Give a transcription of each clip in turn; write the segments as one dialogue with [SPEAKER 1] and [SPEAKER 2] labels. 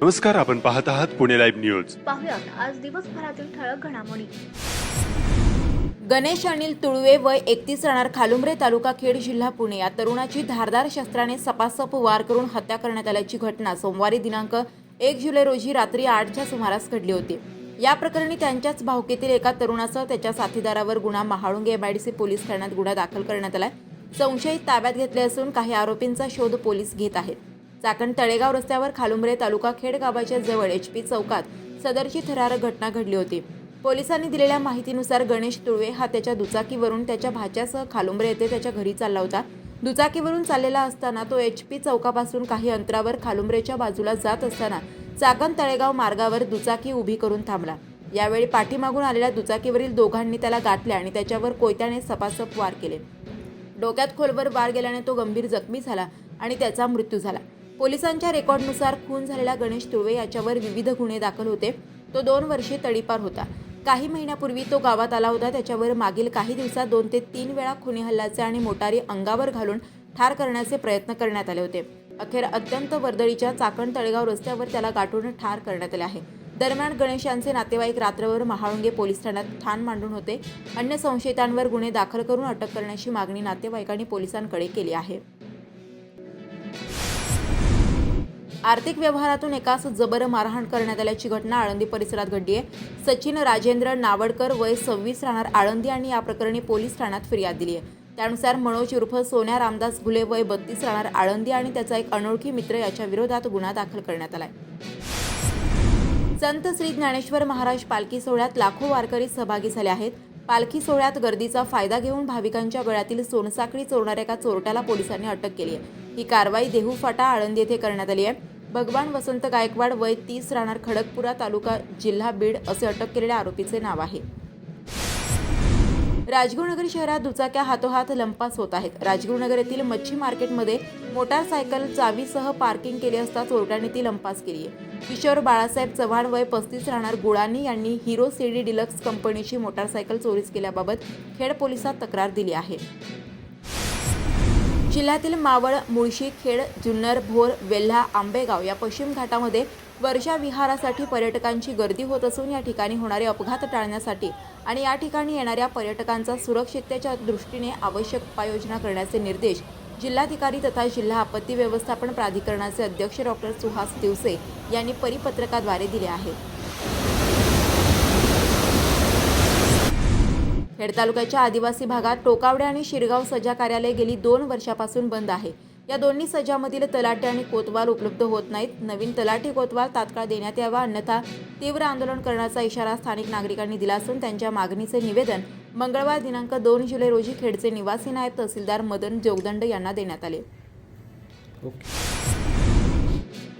[SPEAKER 1] नमस्कार, आपण पाहत आहात पुणे लाईव्ह न्यूज.
[SPEAKER 2] पाहुयात आज दिवसभरातील ठळक घडामोडी.
[SPEAKER 3] गणेश अनिल तुळवे वय 31 राहणार खालुंब्रे तालुका खेड जिल्हा पुणे या तरुणाची धारदार शस्त्राने सपासप वार करून हत्या करण्यात आल्याची घटना सोमवारी दिनांक 1 जुलै रोजी रात्री 8च्या सुमारास घडली होती. या प्रकरणी त्यांच्याच भावकीतील एका तरुणासह त्याच्या साथीदारावर गुन्हा महाळुंगे MIDC पोलीस ठाण्यात गुन्हा दाखल करण्यात आलाय. संशयित ताब्यात घेतले असून काही आरोपींचा शोध पोलीस घेत आहेत. चाकण तळेगाव रस्त्यावर खालुंब्रे तालुका खेड गावाच्या जवळ HP चौकात सदरची थरारक घटना घडली होती. पोलिसांनी दिलेल्या माहितीनुसार गणेश तुळवे हा त्याच्या दुचाकीवरून त्याच्या भाच्यासह खालुंब्रे येथे त्याच्या घरी चालला होता. दुचाकीवरून चाललेला असताना तो HP चौकापासून काही अंतरावर खालुंब्रेच्या बाजूला जात असताना चाकण तळेगाव मार्गावर दुचाकी उभी करून थांबला. यावेळी पाठीमागून आलेल्या दुचाकीवरील दोघांनी त्याला गाठले आणि त्याच्यावर कोयत्याने सपासप वार केले. डोक्यात खोलवर वार गेल्याने तो गंभीर जखमी झाला आणि त्याचा मृत्यू झाला. पोलिसांच्या रेकॉर्डनुसार खून झालेला गणेश तुळवे याच्यावर विविध गुन्हे दाखल होते. तो 2 वर्षे तडीपार होता. काही महिन्यापूर्वी तो गावात आला होता. त्याच्यावर मागील काही दिवसात 2 ते 3 वेळा खुनी हल्ल्याचे आणि मोटारी अंगावर घालून ठार करण्याचे प्रयत्न करण्यात आले होते. अखेर अत्यंत वर्दळीच्या चाकण तळेगाव रस्त्यावर त्याला गाठून ठार करण्यात आले आहे. दरम्यान गणेश यांचे नातेवाईक रात्रभर महाळुंगे पोलीस ठाण्यात ठाण मांडून होते. अन्य संशयितांवर गुन्हे दाखल करून अटक करण्याची मागणी नातेवाईकांनी पोलिसांकडे केली आहे. आर्थिक व्यवहारातून एकास जबर मारहाण करण्यात आल्याची घटना आळंदी परिसरात घडली आहे. सचिन राजेंद्र नावडकर वय 26 राहणार आळंदी यांनी या प्रकरणी पोलीस ठाण्यात फिर्याद दिली आहे. त्यानुसार मनोज उर्फ सोन्या रामदास घुले वय 32 राहणार आळंदी आणि त्याचा एक अनोळखी मित्र याच्या विरोधात गुन्हा दाखल करण्यात आलाय. संत श्री ज्ञानेश्वर महाराज पालखी सोहळ्यात लाखो वारकरी सहभागी झाले आहेत. पालखी सोहळ्यात गर्दीचा फायदा घेऊन भाविकांच्या गळ्यातील सोनसाखळी चोरणाऱ्या एका चोरट्याला पोलिसांनी अटक केली आहे. ही कारवाई देहू फाटा आळंदी येथे करण्यात आली आहे. भगवान वसंत गायकवाड वय 30 राहणार खडकपुरा तालुका जिल्हा बीड असे अटक केलेल्या आरोपीचे नाव आहे. राजगुरुनगर शहरात दुचाक्या हातोहात लंपास होत आहेत. राजगुरुनगर येथील मच्छी मार्केटमध्ये मोटारसायकल चावीसह पार्किंग केली असता चोरट्याने ती लंपास केली आहे. किशोर बाळासाहेब चव्हाण वय 35 राहणार गुळानी यांनी हिरो CD डिलक्स कंपनीची मोटारसायकल चोरीस केल्याबाबत खेड पोलिसात तक्रार दिली आहे. जिल्ह्यातील मावळ, मुळशी, खेड, जुन्नर, भोर, वेल्हा, आंबेगाव या पश्चिम घाटामध्ये वर्षा विहारासाठी पर्यटकांची गर्दी होत असून या ठिकाणी होणारे अपघात टाळण्यासाठी आणि या ठिकाणी येणाऱ्या पर्यटकांचा सुरक्षिततेच्या दृष्टीने आवश्यक उपाययोजना करण्याचे निर्देश जिल्हाधिकारी तथा जिल्हा आपत्ती व्यवस्थापन प्राधिकरणाचे अध्यक्ष डॉ. सुहास दिवसे यांनी परिपत्रकाद्वारे दिले आहेत. खेड तालुक्याच्या आदिवासी भागात टोकावडे आणि शिरगाव सजा कार्यालय गेली 2 वर्षापासून बंद आहे. या दोन्ही सजामधील तलाठी आणि कोतवाल उपलब्ध होत नाहीत. नवीन तलाठी कोतवाल तात्काळ देण्यात यावा, अन्यथा तीव्र आंदोलन करण्याचा इशारा स्थानिक नागरिकांनी दिला असून त्यांच्या मागणीचे निवेदन मंगळवार दिनांक 2 जुलै रोजी खेडचे निवासी नायब तहसीलदार मदन जोगदंड यांना देण्यात आले.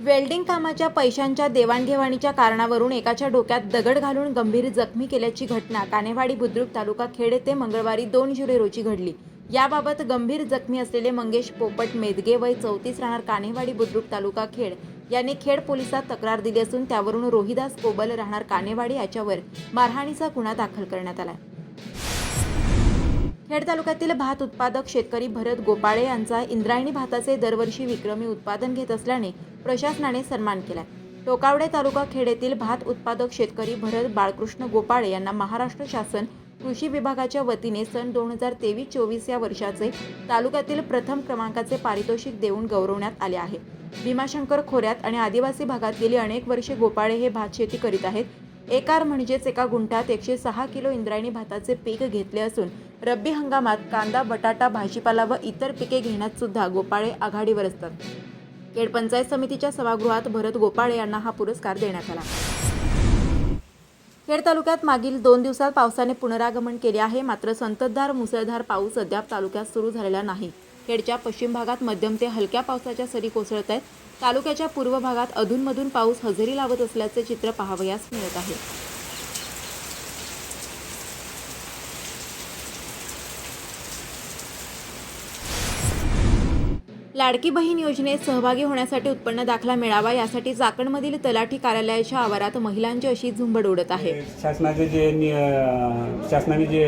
[SPEAKER 3] वेल्डिंग कामाच्या पैशांच्या देवाणघेवाणीच्या कारणावरून एकाच्या डोक्यात दगड घालून गंभीर जखमी केल्याची घटना कानेवाडी बुद्रुक तालुका खेड येथे मंगळवारी 2 जुलै रोजी घडली. याबाबत गंभीर जखमी असलेले मंगेश पोपट मेदगे वय 34 राहणार कानेवाडी बुद्रुक तालुका खेड यांनी खेड पोलिसात तक्रार दिली असून त्यावरून रोहिदास कोबल राहणार कानेवाडी याच्यावर मारहाणीचा गुन्हा दाखल करण्यात आला. खेड तालुक्यातील भात उत्पादक शेतकरी भरत गोपाळे यांचा इंद्रायणी भाताचे दरवर्षी विक्रमी उत्पादन घेत असल्याने प्रशासनाने सन्मान केला. टोकावडे तालुका खेड येथील भात उत्पादक शेतकरी भरत बाळकृष्ण गोपाळे यांना महाराष्ट्र शासन कृषी विभागाच्या वतीने सन 2023-24 या वर्षाचे तालुक्यातील प्रथम क्रमांकाचे पारितोषिक देऊन गौरवण्यात आले आहे. भीमाशंकर खोऱ्यात आणि आदिवासी भागात गेली अनेक वर्षे गोपाळे हे भात शेती करीत आहेत. एकार म्हणजेच एका गुंठ्यात 106 किलो इंद्रायणी भाताचे पीक घेतले असून रब्बी हंगामात कांदा, बटाटा, भाजीपाला व इतर पिके घेण्यात सुद्धा गोपाळे आघाडीवर असतात. खेड पंचायत समितीच्या सभागृहात भरत गोपाळे यांना हा पुरस्कार देण्यात आला. खेड तालुक्यात मागील 2 दिवसात पावसाने पुनरागमन केले आहे. मात्र संततधार मुसळधार पाऊस अद्याप तालुक्यात सुरू झालेला नाही. खेडच्या पश्चिम भागात मध्यम ते हलक्या पावसाच्या सरी कोसळत आहेत. तालुक्याच्या पूर्व भागात अधूनमधून पाऊस हजेरी लावत असल्याचे चित्र पाहावयास मिळत आहे. लाडकी बहीण योजनेत सहभागी होण्यासाठी उत्पन्न दाखला मिळावा यासाठी चाकणमधील तलाठी कार्यालयाच्या आवारात महिलांची अशी झुंबड उडत आहे.
[SPEAKER 4] शासनाने जे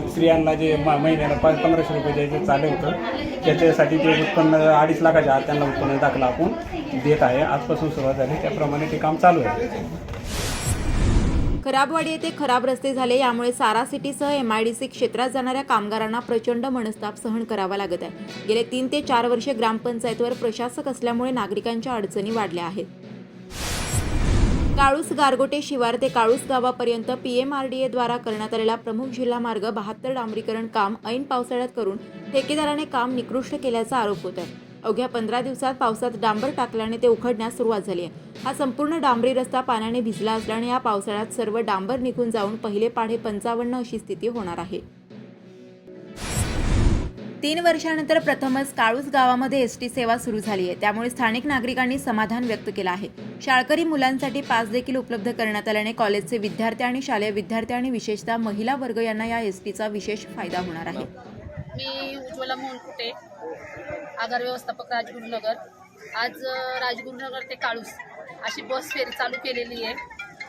[SPEAKER 4] स्त्रियांना जे महिन्याला 1500 रुपये द्यायचं चालू होतं त्याच्यासाठी ते उत्पन्न 2.5 लाखाच्या आत त्यांना उत्पन्न दाखला आपण देत आहे. आजपासून सुरुवात झाली, त्याप्रमाणे ते काम चालू आहे.
[SPEAKER 3] खराबवाडी येथे खराब रस्ते झाले, यामुळे सारा सिटीसह MIDC क्षेत्रात जाणाऱ्या कामगारांना प्रचंड मनस्ताप सहन करावा लागत आहे. गेले 3 ते 4 वर्षे ग्रामपंचायतवर प्रशासक असल्यामुळे नागरिकांच्या अडचणी वाढल्या आहेत. काळूस गारगोटे शिवार ते काळूस गावापर्यंत PMRDA द्वारा करण्यात आलेला प्रमुख जिल्हा मार्ग 72 डांबरीकरण काम ऐन पावसाळ्यात करून ठेकेदाराने काम निकृष्ट केल्याचा आरोप होत आहे. अवघ्या 15 दिवसात पावसात डांबर टाकल्याने ते उखडण्यास सुरुवात झाली आहे. हा संपूर्ण डांबरी रस्ता पाण्याने भिजला असल्याने या पावसाळ्यात सर्व डांबर निघून जाऊन पहिले पाढे 55 अशी स्थिती होणार आहे. 3 वर्षानंतर प्रथमच काळूस गावामध्ये ST सेवा सुरू झाली आहे, त्यामुळे स्थानिक नागरिकांनी समाधान व्यक्त केलं आहे. शाळकरी मुलांसाठी पास देखील उपलब्ध करण्यात आल्याने कॉलेजचे विद्यार्थी आणि शालेय विद्यार्थी आणि विशेषतः महिला वर्ग यांना या STचा विशेष फायदा होणार आहे.
[SPEAKER 5] मी उज्ज्वला मोहनकुटे, आगार व्यवस्थापक राजगुरुनगर. आज राजगुरुनगर ते काळूस अशी बस फेरी चालू केलेली आहे.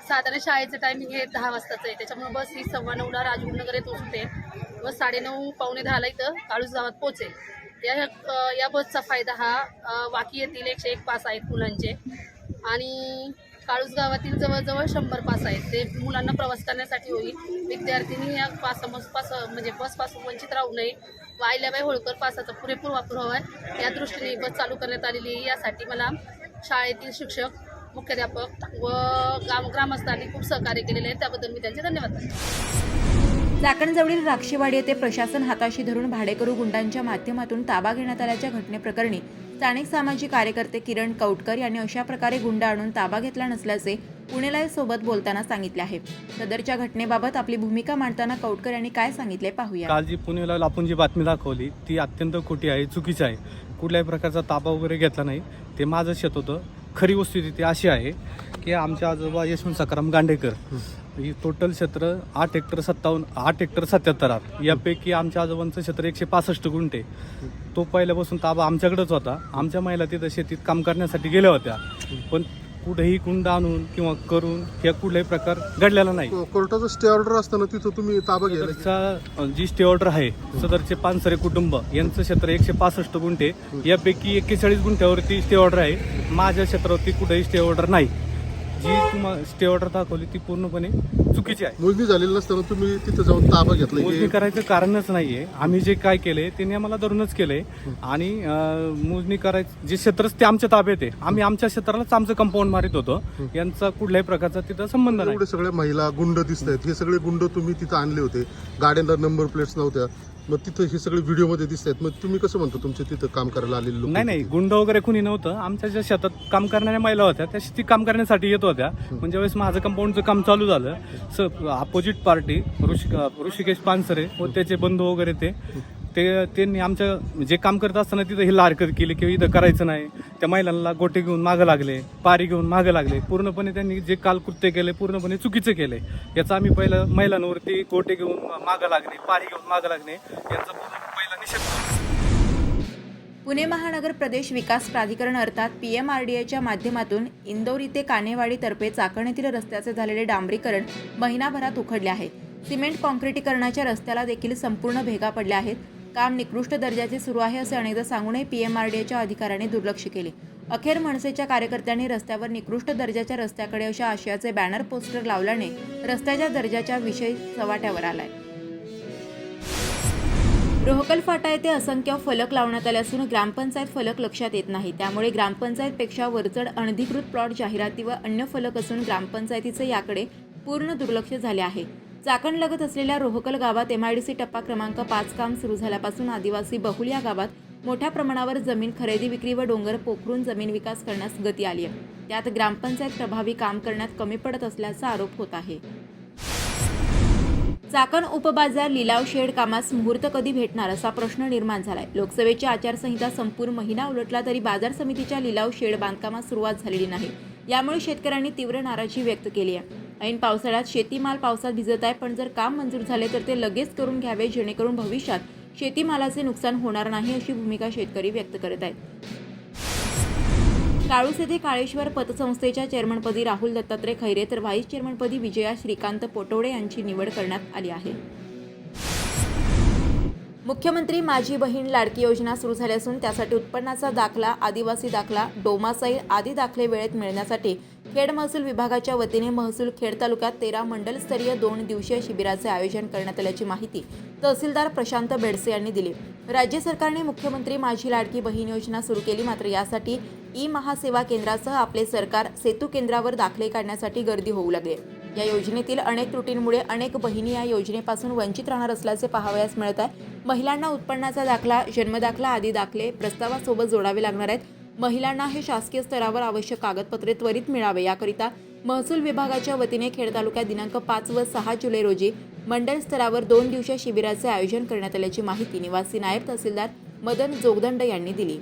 [SPEAKER 5] साधारण शाळेचं टायमिंग हे 10 वाजताचं आहे, त्याच्यामुळे बस ही 9:15 राजगुरुनगर येत पोहोचते व 9:30 पावणे 10ला इथं काळूस गावात पोहोचेल. या बसचा फायदा हा वाकी येथील 101 पास आहेत मुलांचे आणि काळूस गावातील जवळजवळ 100 पास आहेत. ते मुलांना प्रवास करण्यासाठी होईल. विद्यार्थ्यांनी या म्हणजे बसपासून वंचित राहू नये व अहिल्याबाई होळकर पासाचा पुरेपूर वापर व्हावा या दृष्टीने बस चालू करण्यात आलेली आहे. यासाठी मला शाळेतील शिक्षक, मुख्याध्यापक व ग्रामस्थांनी खूप सहकार्य केलेले आहे, त्याबद्दल मी त्यांचे धन्यवाद करते.
[SPEAKER 3] चाकणजवळील राक्षेवाडी येथे प्रशासन हाताशी धरून भाडेकरू गुंडांच्या माध्यमातून ताबा घेण्यात आल्याच्या घटनेप्रकरणी स्थानिक सामाजिक कार्यकर्ते किरण कौटकर यांनी अशा प्रकारे गुंड आणून ताबा घेतला नसल्याचे पुणे लाईव्ह सोबत बोलताना सांगितले आहे. सदरच्या घटनेबाबत आपली भूमिका मांडताना कौटकर यांनी काय सांगितले पाहूया.
[SPEAKER 6] काल जी पुणे लाईव्हला आपण जी बातमी दाखवली ती अत्यंत खोटी आहे, चुकीची आहे. कुठल्याही प्रकारचा ताबा वगैरे घेतला नाही. ते माझं शेत होतं. खरी वस्तुस्थिती अशी आहे की आमच्या आजोबा यशवंत सकाराम गांडेकर ही टोटल क्षेत्र 8 हेक्टर 77 आर. यापैकी आमच्या आजोबांचं क्षेत्र 165 गुंठे. तो पहिल्यापासून ताबा आमच्याकडेच होता. आमच्या महिला तिथं शेतीत काम करण्यासाठी गेल्या होत्या, पण कुठेही कुंड आणून किंवा करून हे कुठलाही प्रकार घडलेला नाही.
[SPEAKER 7] कोर्टाचा स्टे ऑर्डर असताना तिथं तुम्ही ताबा घ्यायला
[SPEAKER 6] जी स्टे ऑर्डर आहे सदरचे पानसरे कुटुंब यांचं क्षेत्र 165 गुंठे. यापैकी 41 गुंठ्यावरती स्टे ऑर्डर आहे. माझ्या क्षेत्रावरती कुठेही स्टे ऑर्डर नाही. जी तुम्हाला स्टे ऑर्डर दाखवली ती पूर्णपणे चुकीची आहे.
[SPEAKER 7] मोजणी झालेली नसताना तुम्ही तिथं जाऊन ताबा घेतला.
[SPEAKER 6] मोजणी करायचं कारणच नाहीये. आम्ही जे काय केलंय ते आम्हाला धरूनच केलंय आणि मोजणी करायचं जे क्षेत्र ते आमच्या ताब्यात आहे. आम्ही आमच्या क्षेत्रालाच आमचं कंपाऊंड मारित होतो. यांचा कुठल्याही प्रकारचा तिथं संबंध नाही.
[SPEAKER 7] एवढे सगळ्या महिला गुंड दिसत आहेत, हे सगळे गुंड तुम्ही तिथं आणले होते. गाड्यांना नंबर प्लेट्स नव्हत्या, मग तिथं हे सगळे व्हिडिओमध्ये दिसत आहेत. मग तुम्ही कसं म्हणता तुमच्या तिथं काम करायला आलेले लोक?
[SPEAKER 6] नाही, गुंड वगैरे कुणी नव्हतं. आमच्या ज्या शेतात काम करणाऱ्या महिला होत्या त्या शेती काम करण्यासाठी येत होत्या. पण ज्यावेळेस माझं कंपाऊंडचं काम चालू झालं, अपोजिट पार्टी ऋषिकेश पानसरे व त्याचे बंधू वगैरे त्यांनी आमच्या जे काम करत असताना तिथं ही हरकत केली की इथं करायचं नाही. त्या महिलांना गोटे घेऊन मागं लागले, पारी घेऊन मागं लागले. पूर्णपणे त्यांनी जे काल कृत्य केले पूर्णपणे चुकीचं केलंय. याचा आम्ही पहिलं महिलांवरती गोटे घेऊन मागं लागणे, पारी घेऊन मागं लागणे यांचा पहिला निषेध करतो.
[SPEAKER 3] पुणे महानगर प्रदेश विकास प्राधिकरण अर्थात PMRDAच्या माध्यमातून इंदौर इथे कानेवाडी तर्फे चाकण येथील रस्त्याचे झालेले डांबरीकरण महिनाभरात उखडले आहे. सिमेंट कॉन्क्रिटीकरणाच्या रस्त्याला देखील संपूर्ण भेगा पडल्या आहेत. काम निकृष्ट दर्जाचे सुरू आहे असे अनेकदा सांगूनही PMRDAच्या अधिकाऱ्यांनी दुर्लक्ष केले. अखेर मनसेच्या कार्यकर्त्यांनी रस्त्यावर निकृष्ट दर्जाच्या रस्त्याकडे अशा आशयाचे बॅनर पोस्टर लावल्याने रस्त्याच्या दर्जाच्या विषय चव्हाट्यावर आलाय. रोहकल फाटा येथे असंख्य फलक लावण्यात आले असून ग्रामपंचायत फलक लक्षात येत नाही. त्यामुळे ग्रामपंचायतपेक्षा वरचढ अनधिकृत प्लॉट, जाहिराती व अन्य फलक असून ग्रामपंचायतीचे याकडे पूर्ण दुर्लक्ष झाले आहे. चाकणलगत असलेल्या रोहकल गावात MIDC टप्पा क्रमांक 5 काम सुरू झाल्यापासून आदिवासी बहुल या गावात मोठ्या प्रमाणावर जमीन खरेदी विक्री व डोंगर पोखरून जमीन विकास करण्यास गती आली आहे. त्यात ग्रामपंचायत प्रभावी काम करण्यात कमी पडत असल्याचा आरोप होत आहे. चाकण उपबाजार लिलाव शेड कामास मुहूर्त कधी भेटणार असा प्रश्न निर्माण झालाय. लोकसभेची आचारसंहिता संपूर्ण महिना उलटला तरी बाजार समितीच्या लिलाव शेड बांधकामास सुरुवात झालेली नाही. यामुळे शेतकऱ्यांनी तीव्र नाराजी व्यक्त केली आहे. ऐन पावसाळ्यात शेतीमाल पावसात भिजत आहे, पण जर काम मंजूर झाले तर ते लगेच करून घ्यावे जेणेकरून भविष्यात शेतीमालाचे नुकसान होणार नाही अशी भूमिका शेतकरी व्यक्त करत आहेत. काळूस येथे काळेश्वर पतसंस्थेच्या चेअरमनपदी राहुल दत्तात्रय खैरे तर व्हाईस चेअरमनपदी विजया श्रीकांत पोटोडे यांची निवड करण्यात आली आहे. मुख्यमंत्री माझी बहीण लाडकी योजना सुरू झाली असून त्यासाठी उत्पन्नाचा दाखला, आदिवासी दाखला, डोमासाईल आदी दाखले वेळेत मिळण्यासाठी खेड महसूल विभागाच्या वतीने महसूल खेड तालुक्यात 13 मंडलस्तरीय 2 दिवसीय शिबिराचे आयोजन करण्यात आल्याची माहिती तहसीलदार प्रशांत बेडसे यांनी दिली. राज्य सरकारने मुख्यमंत्री माझी लाडकी बहीण योजना सुरू केली, मात्र यासाठी ई महासेवा केंद्रासह आपले सरकार सेतू केंद्रावर दाखले काढण्यासाठी गर्दी होऊ लागली. या योजनेतील अनेक त्रुटींमुळे अनेक बहिणी या योजनेपासून वंचित राहणार असल्याचे पाहावयास मिळत आहे. महिलांना उत्पन्नाचा दाखला, जन्मदाखला आदी दाखले प्रस्तावासोबत जोडावे लागणार आहेत. महिलांना हे शासकीय स्तरावर आवश्यक कागदपत्रे त्वरित मिळावे याकरिता महसूल विभागाच्या वतीने खेड तालुक्यात दिनांक 5 व 6 जुलै रोजी मंडळ स्तरावर 2 दिवसीय शिबिराचे आयोजन करण्यात आल्याची माहिती निवासी नायब तहसीलदार मदन जोगदंड यांनी दिली.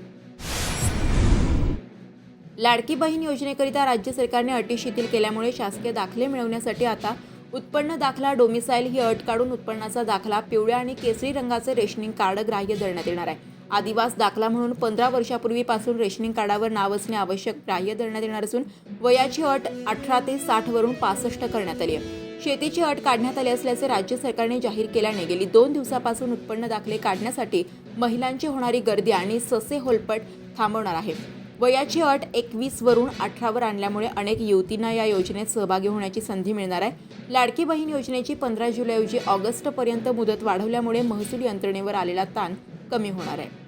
[SPEAKER 3] लाडकी बहीण योजनेकरिता राज्य सरकारने अटी शिथिल केल्यामुळे शासकीय दाखले मिळवण्यासाठी आता उत्पन्न दाखला, डोमिसाईल ही अट काढून उत्पन्नाचा दाखला, पिवळ्या आणि केसरी रंगाचे रेशनिंग कार्ड ग्राह्य धरण्यात येणार आहे. आदिवास दाखला म्हणून 15 वर्षापूर्वीपासून रेशनिंग कार्डावर नाव असणे आवश्यक ग्राह्य धरण्यात येणार असून वयाची अट 18 ते 60 वरून 65 करण्यात आली आहे. शेतीची अट काढण्यात आली असल्याचे राज्य सरकारने जाहीर केल्याने गेली 2 दिवसापासून उत्पन्न दाखले काढण्यासाठी महिलांची होणारी गर्दी आणि ससे होलपट थांबवणार आहे. वयाची अट 21 वरून 18 वर आणल्यामुळे अनेक युवतींना या योजनेत सहभागी होण्याची संधी मिळणार आहे. लाडकी बहीण योजनेची 15 जुलैऐवजी ऑगस्टपर्यंत मुदत वाढवल्यामुळे महसूल यंत्रणेवर आलेला ताण कमी होणार आहे.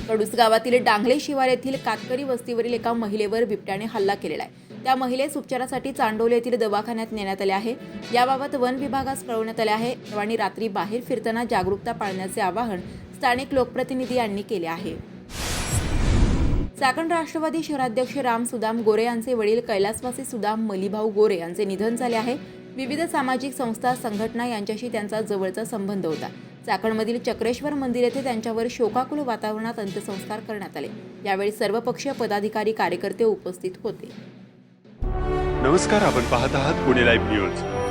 [SPEAKER 3] कडूस गावातील डांगले शिवार येथील कातकरी वस्तीवरील एका महिलेवर बिबट्याने हल्ला केलेला आहे. त्या महिलेस उपचारासाठी चांडोली येथील दवाखान्यात नेण्यात आले आहे. याबाबत वन विभागास कळवण्यात आले आहे. सर्वांनी रात्री बाहेर फिरताना जागरूकता पाळण्याचे आवाहन स्थानिक लोकप्रतिनिधी यांनी केले आहे. चाकण राष्ट्रवादी शहराध्यक्ष राम सुदाम गोरे यांचे वडील कैलासवासी सुदाम मलिभाऊ गोरे यांचे निधन झाले आहे. विविध सामाजिक संस्था, संघटना यांच्याशी त्यांचा जवळचा संबंध होता. चाकणमधील चक्रेश्वर मंदिर येथे त्यांच्यावर शोकाकुल वातावरणात अंत्यसंस्कार करण्यात आले. यावेळी सर्वपक्षीय पदाधिकारी, कार्यकर्ते उपस्थित होते.
[SPEAKER 1] नमस्कार, आपण पाहत आहात पुणे लाईव्ह न्यूज.